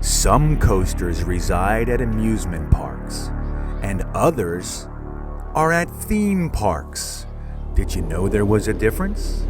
Some coasters reside at amusement parks, and others are at theme parks. Did you know there was a difference?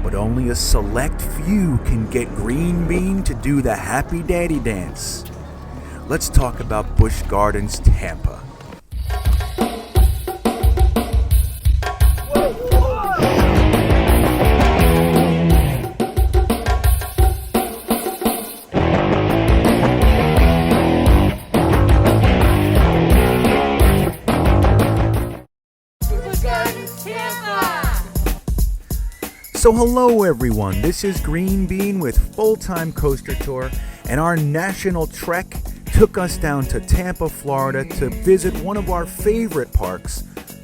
But only a select few can get GreenBean to do the Happy Daddy dance. Let's talk about Busch Gardens Tampa. So hello everyone, this is GreenBean with Full-Time Coaster Tour, and our national trek took us down to Tampa, Florida to visit one of our favorite parks,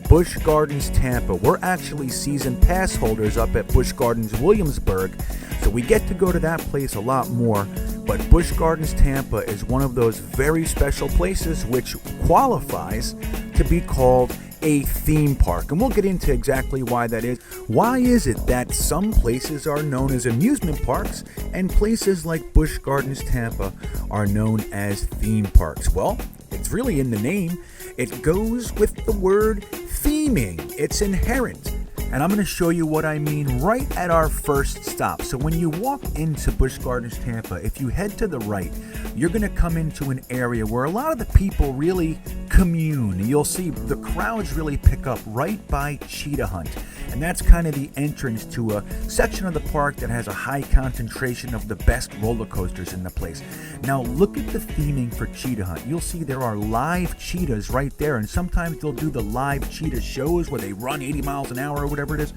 Busch Gardens Tampa. We're actually season pass holders up at Busch Gardens Williamsburg, so we get to go to that place a lot more. But Busch Gardens Tampa is one of those very special places which qualifies to be called a theme park, and we'll get into exactly why that is. Why is it that some places are known as amusement parks and places like Busch Gardens Tampa are known as theme parks? Well, it's really in the name. It goes with the word theming. It's inherent. And I'm going to show you what I mean right at our first stop. So when you walk into Busch Gardens Tampa, if you head to the right, you're going to come into an area where a lot of the people really commune. You'll see the crowds really pick up right by Cheetah Hunt. And that's kind of the entrance to a section of the park that has a high concentration of the best roller coasters in the place. Now look at the theming for Cheetah Hunt. You'll see there are live cheetahs right there, and sometimes they'll do the live cheetah shows where they run 80 miles an hour or whatever it is.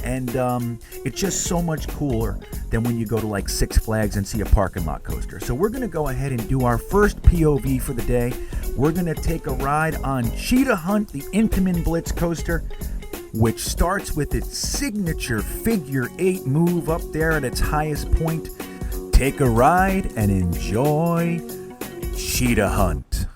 And it's just so much cooler than when you go to like Six Flags and see a parking lot coaster. So we're going to go ahead and do our first POV for the day. We're going to take a ride on Cheetah Hunt, the Intamin Blitz coaster, which starts with its signature figure 8 move up there at its highest point. Take a ride and enjoy Cheetah Hunt.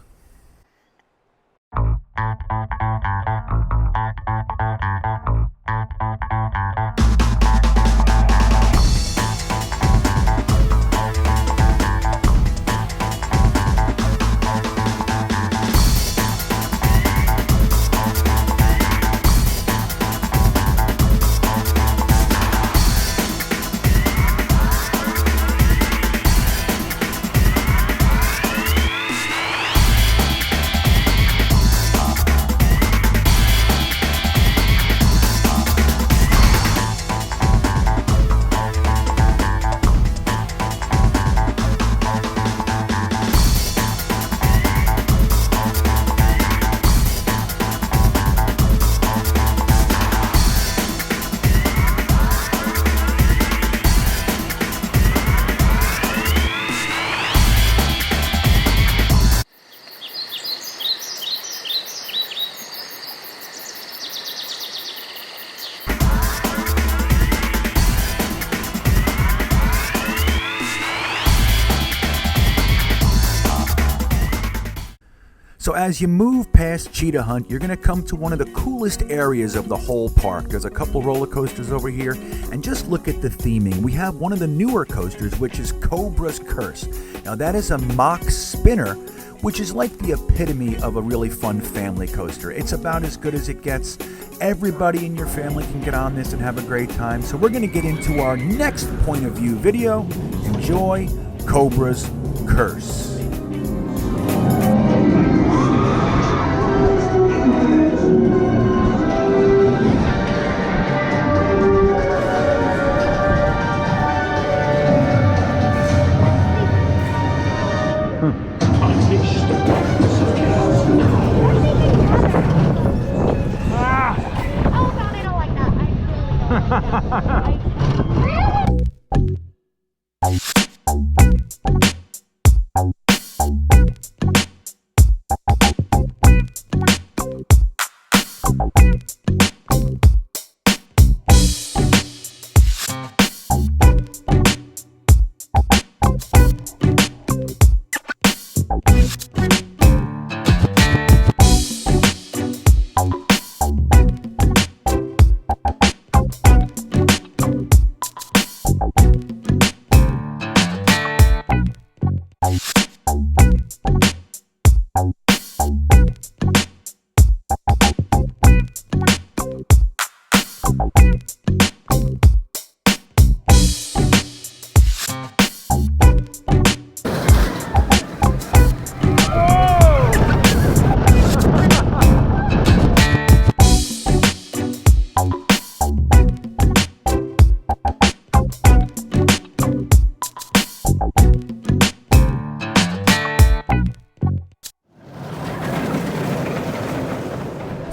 So as you move past Cheetah Hunt, you're going to come to one of the coolest areas of the whole park. There's a couple roller coasters over here, and just look at the theming. We have one of the newer coasters, which is Cobra's Curse. Now that is a mock spinner, which is like the epitome of a really fun family coaster. It's about as good as it gets. Everybody in your family can get on this and have a great time. So we're going to get into our next point of view video. Enjoy Cobra's Curse.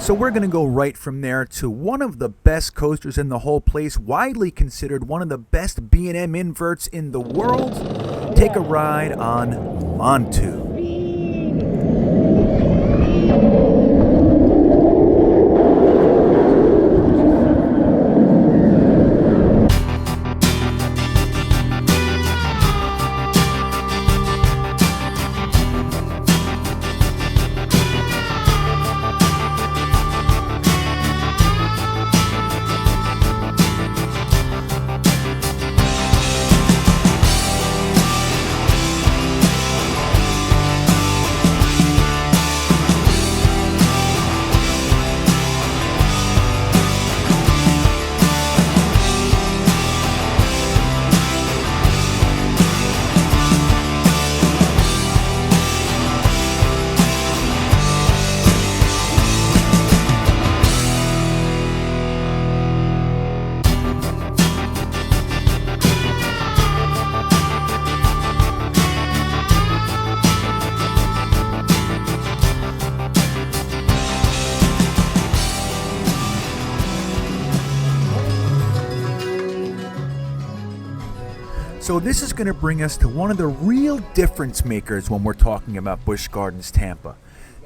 So we're going to go right from there to one of the best coasters in the whole place, widely considered one of the best B&M inverts in the world. Take a ride on Montu. So this is going to bring us to one of the real difference makers when we're talking about Busch Gardens Tampa,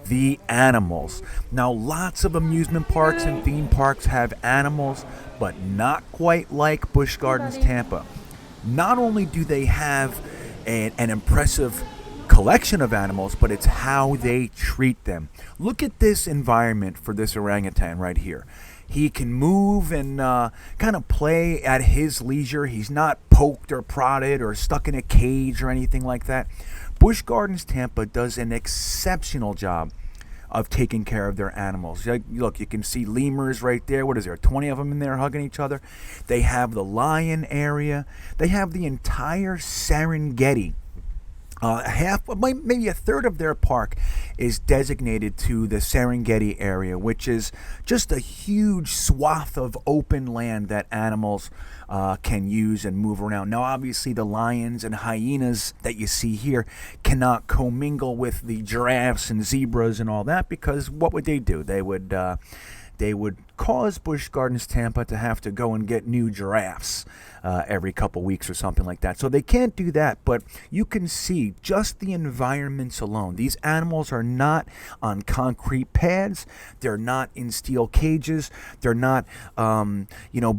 the animals. Now, lots of amusement parks and theme parks have animals, but not quite like Busch Gardens Tampa. Not only do they have an impressive collection of animals, but it's how they treat them. Look at this environment for this orangutan right here. He can move and kind of play at his leisure. He's not poked or prodded or stuck in a cage or anything like that. Busch Gardens Tampa does an exceptional job of taking care of their animals. Look, you can see lemurs right there. What is there, 20 of them in there hugging each other? They have the lion area. They have the entire Serengeti. Maybe a third of their park is designated to the Serengeti area, which is just a huge swath of open land that animals can use and move around. Now, obviously, the lions and hyenas that you see here cannot commingle with the giraffes and zebras and all that, because what would they do? They would cause Busch Gardens Tampa to have to go and get new giraffes every couple weeks or something like that. So they can't do that, but you can see just the environments alone. These animals are not on concrete pads. They're not in steel cages. They're not,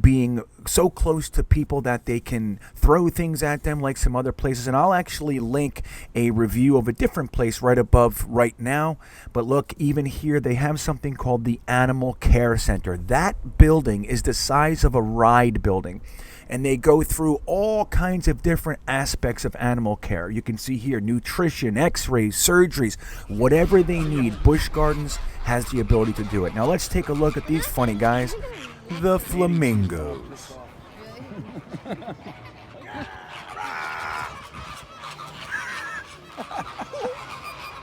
being so close to people that they can throw things at them like some other places. And I'll actually link a review of a different place right above right now. But look, even here, they have something called the Animal Care Center. That building is the size of a ride building, and they go through all kinds of different aspects of animal care. You can see here nutrition, x-rays, surgeries, whatever they need. Busch Gardens has the ability to do it. Now let's take a look at these funny guys, the Flamingos.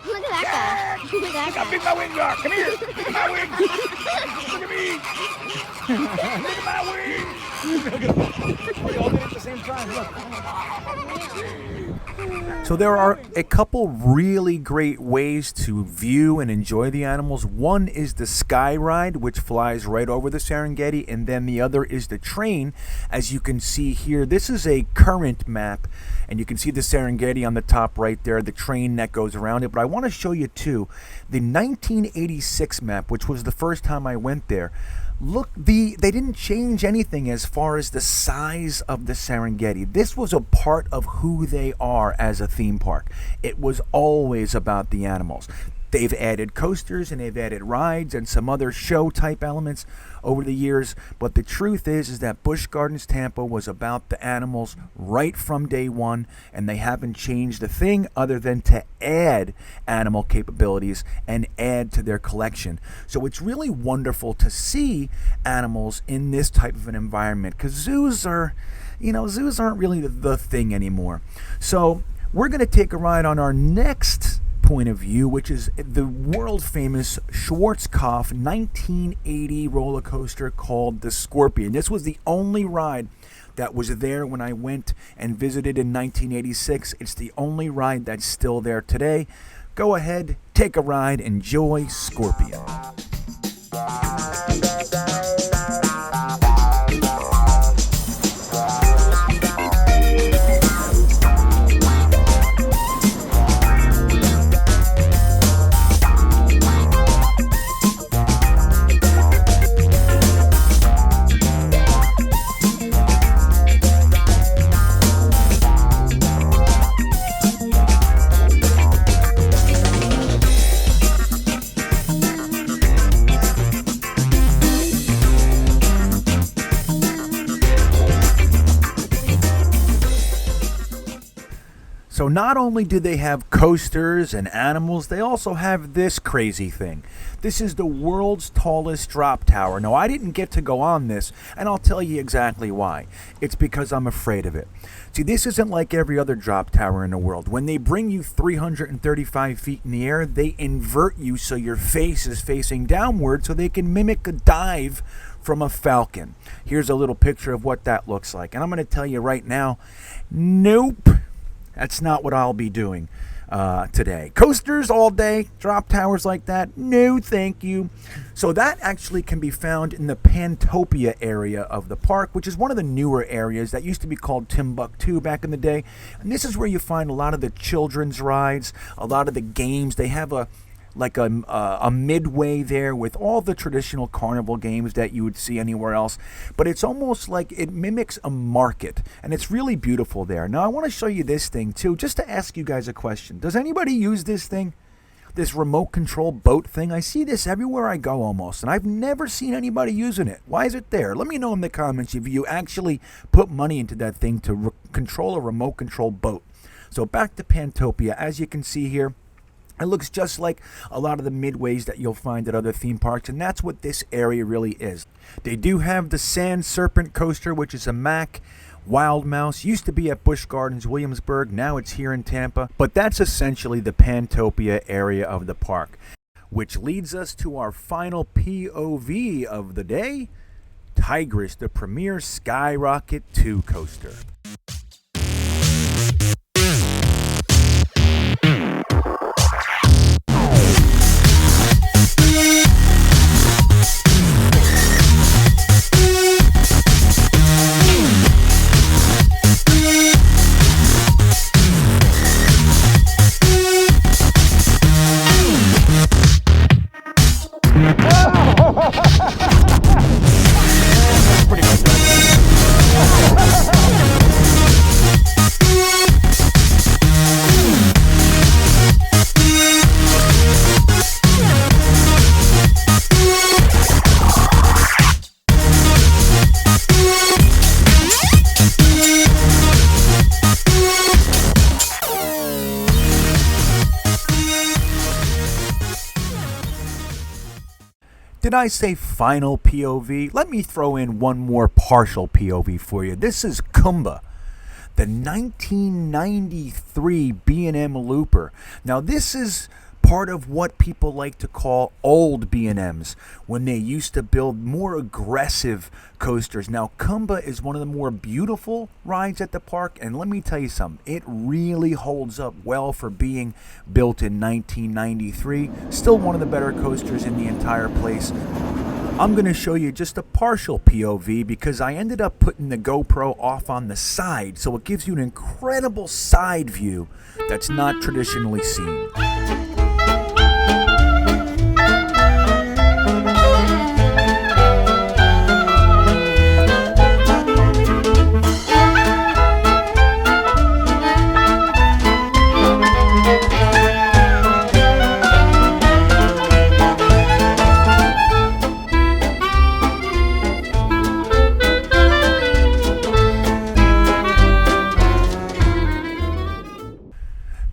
Look at that guy. Look at that guy. Look how big my wings are. Come here. Look at my wings. Look at me. Look at my wings. We all did it at the same time. Look. So there are a couple really great ways to view and enjoy the animals. One is the sky ride, which flies right over the Serengeti, and then the other is the train. As you can see here, this is a current map, and you can see the Serengeti on the top right there, the train that goes around it. But I want to show you too the 1986 map, which was the first time I went there. Look, they didn't change anything as far as the size of the Serengeti. This was a part of who they are as a theme park. It was always about the animals. They've added coasters and they've added rides and some other show type elements over the years, but the truth is that Busch Gardens Tampa was about the animals right from day one, and they haven't changed a thing other than to add animal capabilities and add to their collection. So it's really wonderful to see animals in this type of an environment, because zoos aren't really the thing anymore. So we're going to take a ride on our next point of view, which is the world famous Schwarzkopf 1980 roller coaster called the Scorpion. This was the only ride that was there when I went and visited in 1986. It's the only ride that's still there today. Go ahead, take a ride, enjoy Scorpion. So not only do they have coasters and animals, they also have this crazy thing. This is the world's tallest drop tower. Now, I didn't get to go on this, and I'll tell you exactly why. It's because I'm afraid of it. See, this isn't like every other drop tower in the world. When they bring you 335 feet in the air, they invert you so your face is facing downward so they can mimic a dive from a falcon. Here's a little picture of what that looks like. And I'm going to tell you right now, nope. That's not what I'll be doing today. Coasters all day, drop towers like that, no thank you. So that actually can be found in the Pantopia area of the park, which is one of the newer areas that used to be called Timbuktu back in the day. And this is where you find a lot of the children's rides, a lot of the games. They have a midway there with all the traditional carnival games that you would see anywhere else, but it's almost like it mimics a market, and it's really beautiful there. Now I want to show you this thing too, just to ask you guys a question. Does anybody use this thing, this remote control boat thing? I see this everywhere I go almost, and I've never seen anybody using it. Why is it there? Let me know in the comments if you actually put money into that thing to control a remote control boat. So back to Pantopia. As you can see here, it looks just like a lot of the midways that you'll find at other theme parks, and that's what this area really is. They do have the Sand Serpent coaster, which is a Mack Wild Mouse. Used to be at Busch Gardens, Williamsburg. Now it's here in Tampa. But that's essentially the Pantopia area of the park, which leads us to our final POV of the day, Tigress, the premier Skyrocket 2 coaster. Did I say final POV? Let me throw in one more partial POV for you. This is Cumba, the 1993 B&M Looper. Now this is part of what people like to call old B&Ms, when they used to build more aggressive coasters. Now Cumba is one of the more beautiful rides at the park, and let me tell you something, it really holds up well for being built in 1993. Still one of the better coasters in the entire place. I'm going to show you just a partial POV because I ended up putting the GoPro off on the side, so it gives you an incredible side view that's not traditionally seen.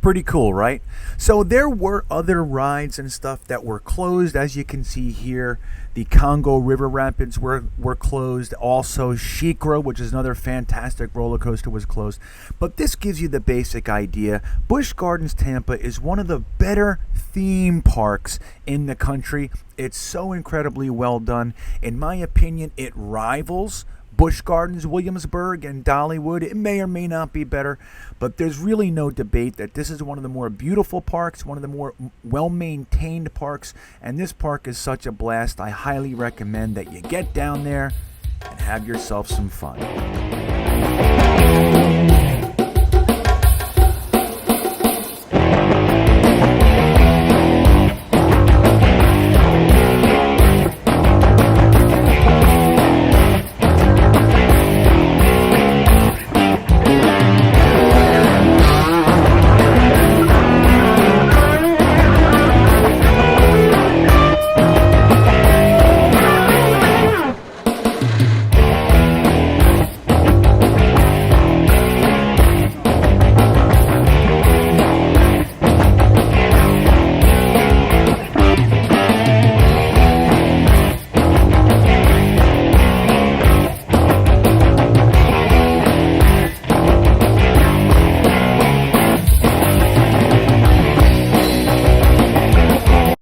Pretty cool, right? So there were other rides and stuff that were closed. As you can see here, the Congo River Rapids were closed. Also, Shikra, which is another fantastic roller coaster, was closed. But this gives you the basic idea. Busch Gardens Tampa is one of the better theme parks in the country. It's so incredibly well done. In my opinion, it rivals Busch Gardens, Williamsburg, and Dollywood. It may or may not be better, but there's really no debate that this is one of the more beautiful parks, one of the more well-maintained parks, and this park is such a blast. I highly recommend that you get down there and have yourself some fun.